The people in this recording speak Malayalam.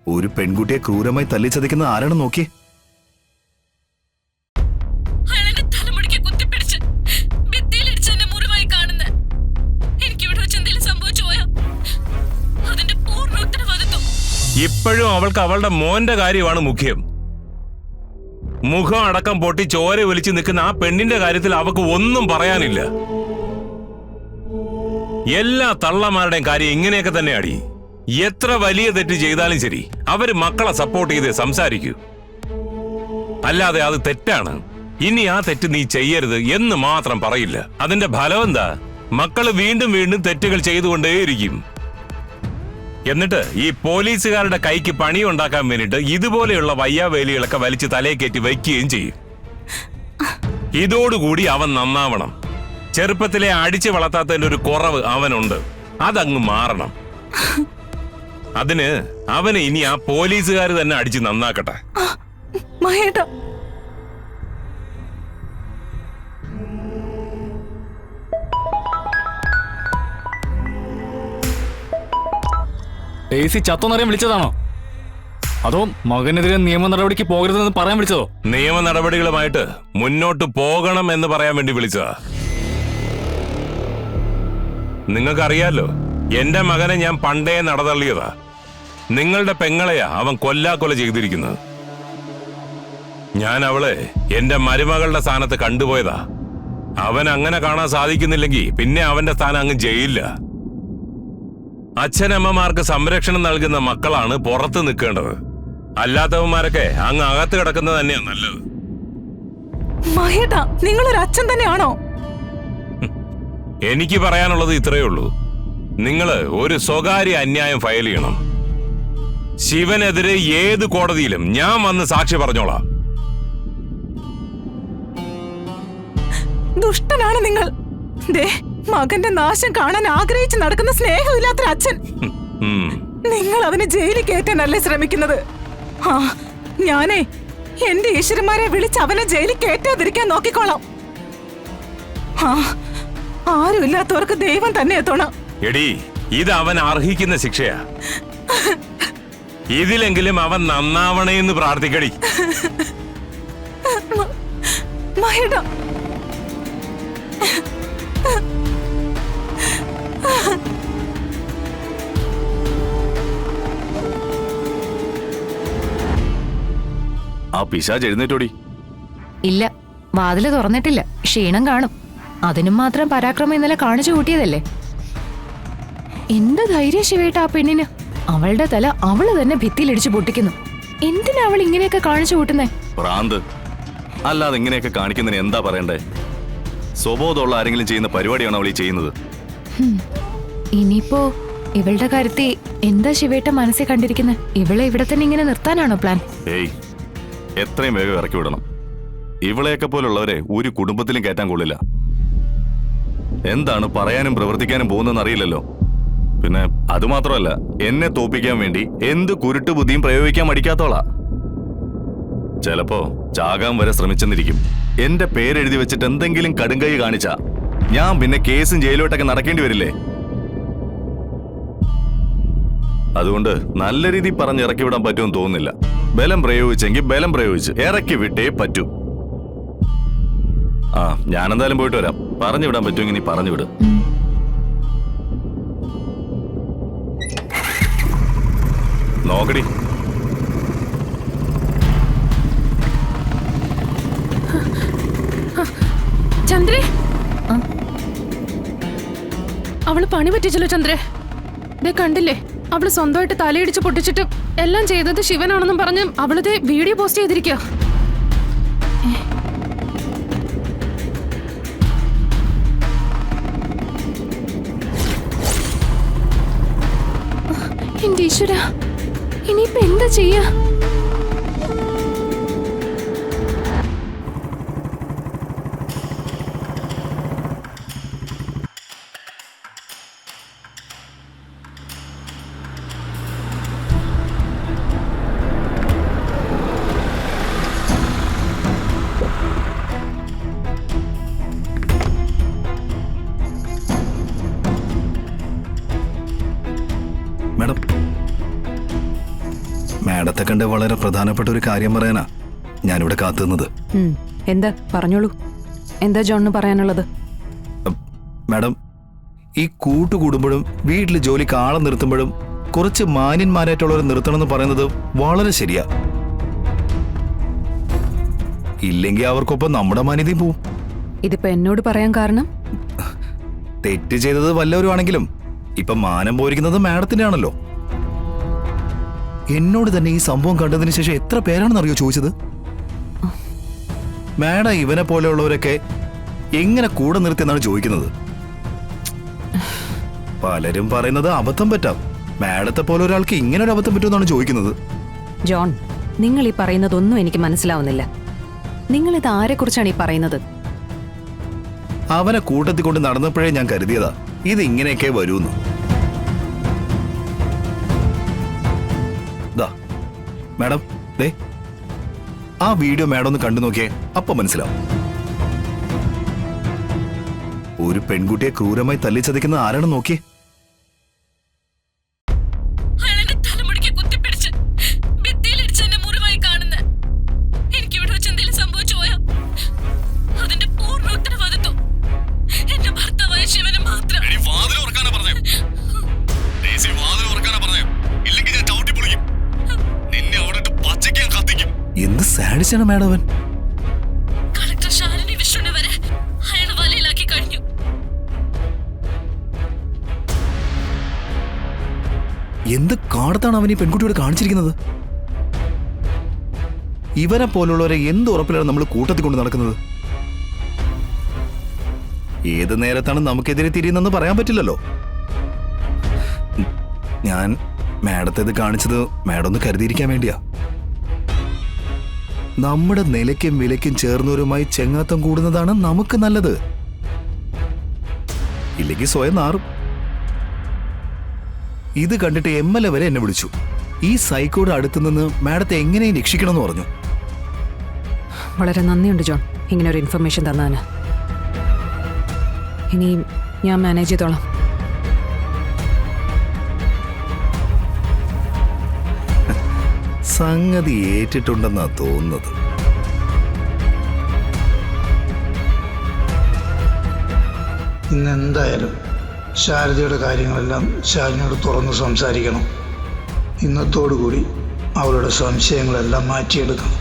ഒരു പെൺകുട്ടിയെ ക്രൂരമായി തല്ലിച്ചതയ്ക്കുന്ന ആരാണ് നോക്കി. ഇപ്പോഴും അവൾക്ക് അവളുടെ മോന്റെ കാര്യമാണ് മുഖ്യം. മുഖം അടക്കം പൊട്ടി ചോര ഒലിച്ച് നിൽക്കുന്ന ആ പെണ്ണിന്റെ കാര്യത്തിൽ അവൾക്ക് ഒന്നും പറയാനില്ല. എല്ലാ തള്ളമാരുടെയും കാര്യം ഇങ്ങനെയൊക്കെ തന്നെ അടി. എത്ര വലിയ തെറ്റ് ചെയ്താലും ശരി, അവര് മക്കളെ സപ്പോർട്ട് ചെയ്ത് സംസാരിക്കൂ. അല്ലാതെ അത് തെറ്റാണ്, ഇനി ആ തെറ്റ് നീ ചെയ്യരുത് എന്ന് മാത്രം പറയില്ല. അതിന്റെ ഫലം എന്താ? മക്കള് വീണ്ടും വീണ്ടും തെറ്റുകൾ ചെയ്തുകൊണ്ടേയിരിക്കും. എന്നിട്ട് ഈ പോലീസുകാരുടെ കൈക്ക് പണി ഉണ്ടാക്കാൻ വേണ്ടിട്ട് ഇതുപോലെയുള്ള വയ്യാവേലികളൊക്കെ വലിച്ച് തലയെ കയറ്റി വയ്ക്കുകയും ചെയ്യും. ഇതോടുകൂടി അവൻ നന്നാവണം. ചെറുപ്പത്തിലെ അടിച്ചു വളർത്താത്തതിന്റെ ഒരു കുറവ് അവനുണ്ട്, അതങ്ങ് മാറണം. അതിന് അവനെ ഇനി ആ പോലീസുകാർ തന്നെ അടിച്ച് നന്നാക്കട്ടെ. ചത്തോന്നറിയാൻ വിളിച്ചതാണോ, അതോ മകനെതിരെ നിയമ നടപടിക്ക് പോകരുതെന്ന് പറയാൻ വിളിച്ചതോ? നിയമ നടപടികളുമായിട്ട് മുന്നോട്ട് പോകണം എന്ന് പറയാൻ വേണ്ടി വിളിച്ചതാ. നിങ്ങൾക്കറിയാലോ, എന്റെ മകനെ ഞാൻ പണ്ടേ നടതള്ളിയതാ. നിങ്ങളുടെ പെങ്ങളെയാ അവൻ കൊല്ലാക്കൊല ചെയ്തിരിക്കുന്നത്. ഞാൻ അവളെ എന്റെ മരുമകളുടെ സ്ഥാനത്ത് കണ്ടുപോയതാ. അവൻ അങ്ങനെ കാണാൻ സാധിക്കുന്നില്ലെങ്കിൽ പിന്നെ അവന്റെ സ്ഥാനം അങ്ങ് ജയിലില്ല. അച്ഛനമ്മമാർക്ക് സംരക്ഷണം നൽകുന്ന മക്കളാണ് പുറത്ത് നിൽക്കേണ്ടത്. അല്ലാത്തവന്മാരൊക്കെ അങ്ങ് അകത്ത് കിടക്കുന്നത് തന്നെയാ നല്ലത്. നിങ്ങളൊരു അച്ഛൻ തന്നെയാണോ? എനിക്ക് പറയാനുള്ളത് ഇത്രയേ ഉള്ളൂ. നിങ്ങള് ഒരു സ്വകാര്യ അന്യായം ഫയൽ ചെയ്യണം. ശിവനെതിരെ ഏത് കോടതിയിലും ഞാൻ വന്ന് സാക്ഷി പറഞ്ഞോളാം. ദുഷ്ടനാണ് നിങ്ങൾ. മകന്റെ നാശം കാണാൻ ആഗ്രഹിച്ച് നടക്കുന്ന സ്നേഹമില്ലാത്ത അച്ഛൻ. നിങ്ങൾ അവനെ ജയിലിൽ കയറ്റാനല്ലേ ശ്രമിക്കുന്നത്? ഞാനേ എന്റെ ഈശ്വരന്മാരെ വിളിച്ച് അവനെ ജയിലിൽ കയറ്റാതിരിക്കാൻ നോക്കിക്കോളാം. ആരുമില്ലാത്തവർക്ക് ദൈവം തന്നെ എത്തണം. എടി, ഇത് അവൻ അർഹിക്കുന്ന ശിക്ഷയാ. ഇതിലെങ്കിലും അവൻ നന്നാവണേ എന്ന് പ്രാർത്ഥിക്കടി. മഹിട, ആ പിശാച് എഴുന്നേറ്റോടി. ഇല്ല, വാതില് തുറന്നിട്ടില്ല. ക്ഷീണം കാണും. അതിനും മാത്രം പരാക്രമം ഇന്നലെ കാണിച്ചു കൂട്ടിയതല്ലേ. എന്ത് ധൈര്യം ശിവേട്ട ആ പെണ്ണിന്. അവളുടെ തല അവള് തന്നെ ഭിത്തിയിലിടിച്ചു പൊട്ടിക്കുന്നു. എന്തിനാ അവൾ ഇങ്ങനെയൊക്കെ കാണിച്ചു കൂട്ടുന്നേ? ഭ്രാന്ത്. അല്ലാതെ ഇങ്ങനെയൊക്കെ കാണിക്കുന്നതിന് എന്താ പറയണ്ടേ? സ്വബോധമുള്ള ആരെങ്കിലും ചെയ്യുന്ന പരിപാടിയാണ് അവൾ ഈ ചെയ്യുന്നത്. ഇനിയിപ്പോ ഇവളുടെ കാര്യത്തിൽ എന്താ ശിവേട്ട മനസ്സിൽ കണ്ടിരിക്കുന്നത്? ഇവളെ ഇവിടെ തന്നെ ഇങ്ങനെ നിർത്താനാണോ പ്ലാൻ? ഏയ്, എത്രയും വേഗം ഇറക്കി വിടണം. ഇവളെയൊക്കെ പോലുള്ളവരെ ഒരു കുടുംബത്തിലും കയറ്റാൻ കൊള്ളില്ല. എന്താണ് പറയാനും പ്രവർത്തിക്കാനും പോകുന്നതെന്ന് അറിയില്ലല്ലോ. പിന്നെ അതുമാത്രമല്ല, എന്നെ തോപ്പിക്കാൻ വേണ്ടി എന്ത് കുരുട്ട് ബുദ്ധിയും പ്രയോഗിക്കാൻ മടിക്കാത്തോളാ. ചിലപ്പോ ചാകാൻ വരെ ശ്രമിച്ചെന്നിരിക്കും. എന്റെ പേരെഴുതി വെച്ചിട്ട് എന്തെങ്കിലും കടുങ്കൈ കാണിച്ചാ ഞാൻ പിന്നെ കേസും ജയിലോട്ടൊക്കെ നടക്കേണ്ടി വരില്ലേ? അതുകൊണ്ട് നല്ല രീതിയിൽ പറഞ്ഞ് ഇറക്കി വിടാൻ പറ്റുമെന്ന് തോന്നുന്നില്ല. ബലം പ്രയോഗിച്ചെങ്കിൽ ബലം പ്രയോഗിച്ച് ഇറക്കി വിട്ടേ പറ്റൂ. ഞാനെന്തായാലും പോയിട്ട് വരാം. പറഞ്ഞു വിടാൻ പറ്റുമെങ്കിൽ നീ പറഞ്ഞു വിട്. നോക്കടി. ചന്ദ്രേ, അവള് പണി പറ്റിച്ചല്ലോ ചന്ദ്രേ. കണ്ടില്ലേ, അവള് സ്വന്തമായിട്ട് തലയിടിച്ച് പൊട്ടിച്ചിട്ട് എല്ലാം ചെയ്തത് ശിവനാണെന്നും പറഞ്ഞ് അവളത് വീഡിയോ പോസ്റ്റ് ചെയ്തിരിക്കുക. എന്റെ ഈശ്വര, ഇനിയിപ്പോ എന്താ ചെയ്യാ? മാഡം, മാഡത്തെ കണ്ട് വളരെ പ്രധാനപ്പെട്ട ഒരു കാര്യം പറയാനാ ഞാനിവിടെ കാത്തുനിന്നത്. എന്താ പറഞ്ഞോളൂ, എന്താ ജോണിന് പറയാനുള്ളത്? മാഡം, ഈ കൂട്ടുകൂടുമ്പോഴും വീട്ടിൽ ജോലിക്ക് ആളെ നിർത്തുമ്പോഴും കുറച്ച് മാന്യന്മാരായിട്ടുള്ളവരെ നിർത്തണമെന്ന് പറയുന്നത് വളരെ ശരിയാ. ഇല്ലെങ്കിൽ അവർക്കൊപ്പം നമ്മുടെ മാന്യതയും പോവും. ഇതിപ്പോ എന്നോട് പറയാൻ കാരണം? തെറ്റ് ചെയ്തത് വല്ലവരും ആണെങ്കിലും ഇപ്പൊ മാനം പോയിരിക്കുന്നത് മാഡത്തിന്റെ ആണല്ലോ. എന്നോട് തന്നെ ഈ സംഭവം കണ്ടതിന് ശേഷം എത്ര പേരാണെന്നറിയോ ചോദിച്ചത്? മാഡം ഇവനെ പോലെയുള്ളവരൊക്കെ എങ്ങനെ കൂടെ നിർത്തിയെന്നാണ് ചോദിക്കുന്നത്. പലരും പറയുന്നത് അബദ്ധം പറ്റാം, മാഡത്തെ പോലെ ഒരാൾക്ക് ഇങ്ങനെ ഒരു അബദ്ധം പറ്റുമെന്നാണ് ചോദിക്കുന്നത്. ജോൺ, നിങ്ങൾ ഈ പറയുന്നതൊന്നും എനിക്ക് മനസ്സിലാവുന്നില്ല. നിങ്ങൾ ഇത് ആരെക്കുറിച്ചാണ് ഈ പറയുന്നത്? അവനെ കൂട്ടത്തിൽ കൊണ്ട് നടന്നപ്പോഴേ ഞാൻ കരുതിയതാ ഇത് ഇങ്ങനെയൊക്കെ വരൂന്ന്. ദാ മാഡം, ദേ ആ വീഡിയോ മാഡം ഒന്ന് കണ്ടു നോക്കിയേ, അപ്പൊ മനസ്സിലാവും. ഒരു പെൺകുട്ടിയെ ക്രൂരമായി തല്ലിച്ചതയ്ക്കുന്ന ആരാണെന്ന് നോക്കിയേ. അയാളെന്റെ തലമുടിക്ക് കുത്തിപ്പിടിച്ച് ഭിത്തിയിലിടിച്ച് എന്നെ മുറിവായി കാണുന്ന എനിക്ക് ഇവിടെ വെച്ച് എന്തെങ്കിലും സംഭവിച്ചു പോയാ അതിന്റെ പൂർണ്ണ ഉത്തരവാദിത്വം എന്റെ ഭർത്താവായ ശിവന് മാത്രം. എന്ത് സാഡിച്ചാണ് മാഡം അവൻ. കളക്ടർ ശാലിനി വിഷ്ണുവിനെ വരെ അയാൾ വലയിലാക്കി കഴിഞ്ഞു. എന്ത് കാടത്താണ് അവൻ ഈ പെൺകുട്ടിയോട് കാണിച്ചിരിക്കുന്നത്? ഇവനെ പോലുള്ളവരെ എന്ത് ഉറപ്പിലാണ് നമ്മൾ കൂട്ടത്തിൽ കൊണ്ട് നടക്കുന്നത്? ഏത് നേരത്താണ് നമുക്കെതിരെ തിരിയുന്നെന്ന് പറയാൻ പറ്റില്ലല്ലോ. ഞാൻ മാഡത്തെ ഇത് കാണിച്ചത് മാഡം ഒന്ന് കരുതിയിരിക്കാൻ വേണ്ടിയാ. നമ്മുടെ നിലയ്ക്കും വിലയ്ക്കും ചേർന്നവരുമായി ചെങ്ങാത്തം കൂടുന്നതാണ് നമുക്ക് നല്ലത്. ഇല്ലെങ്കിൽ സ്വയം നാറും. ഇത് കണ്ടിട്ട് MLA വരെ എന്നെ വിളിച്ചു. ഈ സൈക്കോയുടെ അടുത്ത് നിന്ന് മാഡത്തെ എങ്ങനെയും രക്ഷിക്കണമെന്ന് പറഞ്ഞു. വളരെ നന്ദിയുണ്ട് ജോൺ, ഇങ്ങനെ ഒരു ഇൻഫർമേഷൻ തന്നതിന്. ഇനി ഞാൻ മാനേജ് ചെയ്തോളാം. സംഗതി ഏറ്റിട്ടുണ്ടെന്നാ തോന്നുന്നത്. ഇന്നെന്തായാലും ശാരദയുടെ കാര്യങ്ങളെല്ലാം ശാലിനിയോട് തുറന്ന് സംസാരിക്കണം. ഇന്നത്തോടുകൂടി അവളുടെ സംശയങ്ങളെല്ലാം മാറ്റിയെടുക്കണം.